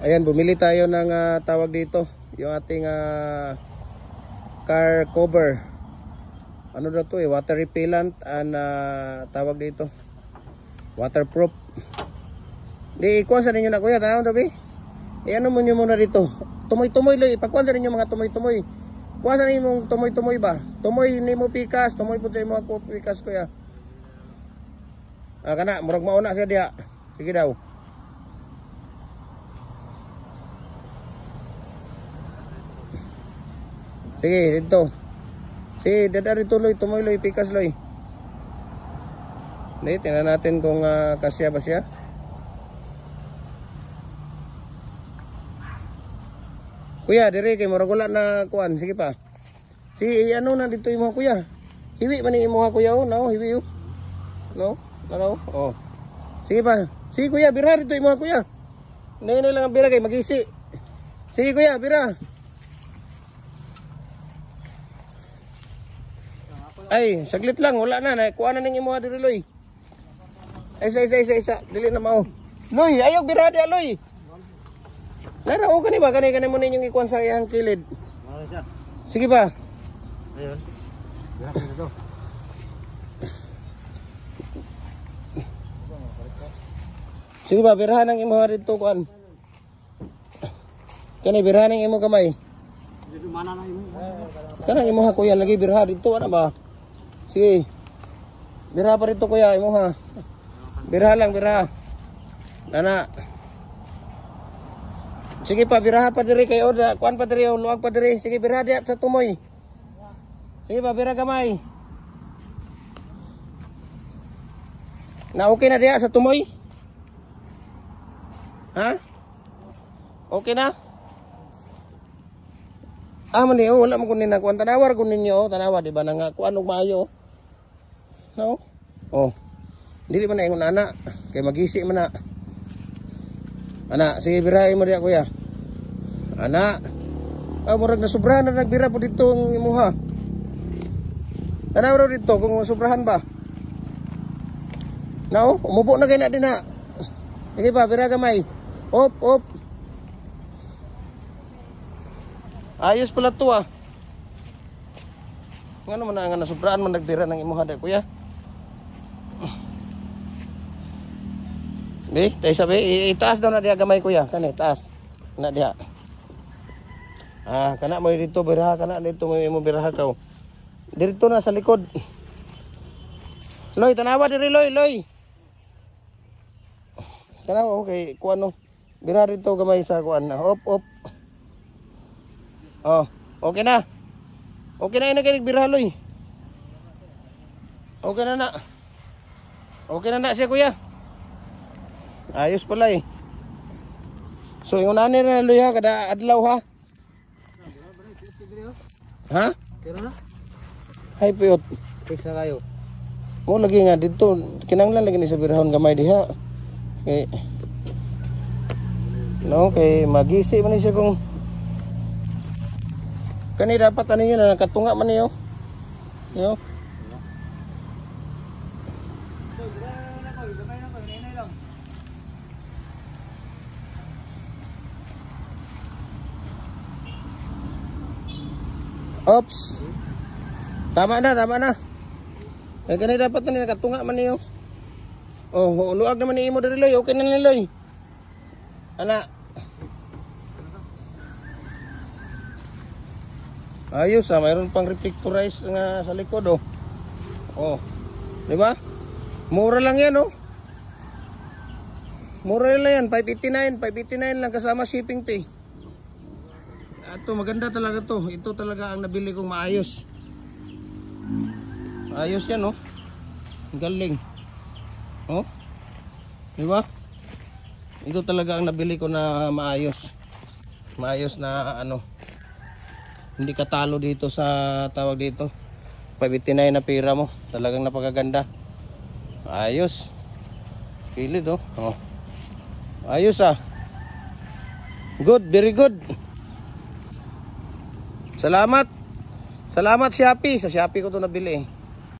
Ayan, bumili tayo ng tawag dito, yung ating car cover. Ano daw to water repellent and tawag dito, waterproof. Di ikuan sa ninyo na kuya, tanaw daw ano mo nyo muna dito. Tumoy-tumoy loy, ipagkuan sa ninyo mga tumoy-tumoy. Kuha sa ninyo mong tumoy-tumoy ba? Tumoy ni mo pikas, tumoy po sa imo po pikas kuya. Kana, murag mauna siya diha. Sige daw. Sige, dito. Sige, dadari tuloy, tumoy loy, pikas loy. Hindi, tingnan natin kung kasya ba siya. Kuya, dire kay murag wala na kuan, sige pa. Si ano na dito imo kuya. Hiwi man ni imo kuya oh, no, hiwi oh. No? Ano? Oh. Sige pa. Sige kuya, bira dito imo kuya. Nay lang ang bira kay magisi. Sige kuya, bira. Ay, saglit lang, wala na, kuha na ning imo diri loy. Isa, dili na mao. Loy, ayaw bira dia loy. Nara o kani ba kani mo ninyong ikuan sa iyang kilid. Mao siya. Sige ba? Ayun. Bira dito. Sige ba, birahan ang imo dito kuan. Kani birahan ang imo kamay. Dito mana na imo. Kanang imo ha kuya lagi biraha dito ana ba? Sige. Biraha pa dito kuya imo ha. Biraha lang biraha. Ana. Sige pa, biraha pa diri kay oda, kuan pa diri, luwag pa diri. Sige, biraha diha sa tumoy. Sige pa, biraha gamay. Na okay na diha sa tumoy? Ha? Okay na? Mani, wala mo kunin na kuan tanawar kunin niyo, tanawa di ba nang kuan og maayo. No? Oh. Dili man na ingon ana, kay magisi man na. Ana, sige birahin mo diya kuya. Ana. Murag na sobrahan na nagbira po dito ang imuha. Tanaw raw dito kung sobrahan ba. No, umubo na kay na din ha. Sige pa, bira gamay. Op. Ayos pala to ah. Ngano man nga nasobrahan man nagbira ng imuha da kuya. Di, tayo sabi, itaas daw na diya gamay kuya. Kani, taas. Na diya. Kana mo dito, biraha. Kana dito mo biraha ka. Dito na sa likod. Loy, tanawa diri, Loy. Tanawa, okay. Kuan no. Biraha dito gamay sa kuan na. Op. Oh, okay na. Okay na ina kayo biraha, Loy. Okay na. Okay na siya kuya. Ayos pala eh. So yung nanay na luya kada adlaw ha. Ha? Pero na. Hay piyot. Pisa kayo. Mo lagi nga dito kinanglan lagi ni sa birahon gamay diha. Okay. No, kay magisi man siya kung kani dapat ano yun na nakatunga man niyo. Yo. Oops. Tama na. Eh kanay dapat na nakatunga man niyo. Oh, luag naman ni imo diri Loy. Okay na ni Loy. Ana. Ayos mayroon pang reflectorize nga sa likod oh. Oh. Di ba? Mura lang yan oh. Mura lang yan, 589 lang kasama shipping fee. Ito maganda talaga to. Ito talaga ang nabili kong maayos. Ayos yan oh. Galing. Oh. Di ba? Ito talaga ang nabili ko na maayos. Maayos na ano. Hindi katalo dito sa tawag dito. 589 na pira mo. Talagang napakaganda. Ayos. Kilid oh. Oh. Ayos ah. Good, very good. Salamat. Salamat Shopee. Sa Shopee ko to nabili.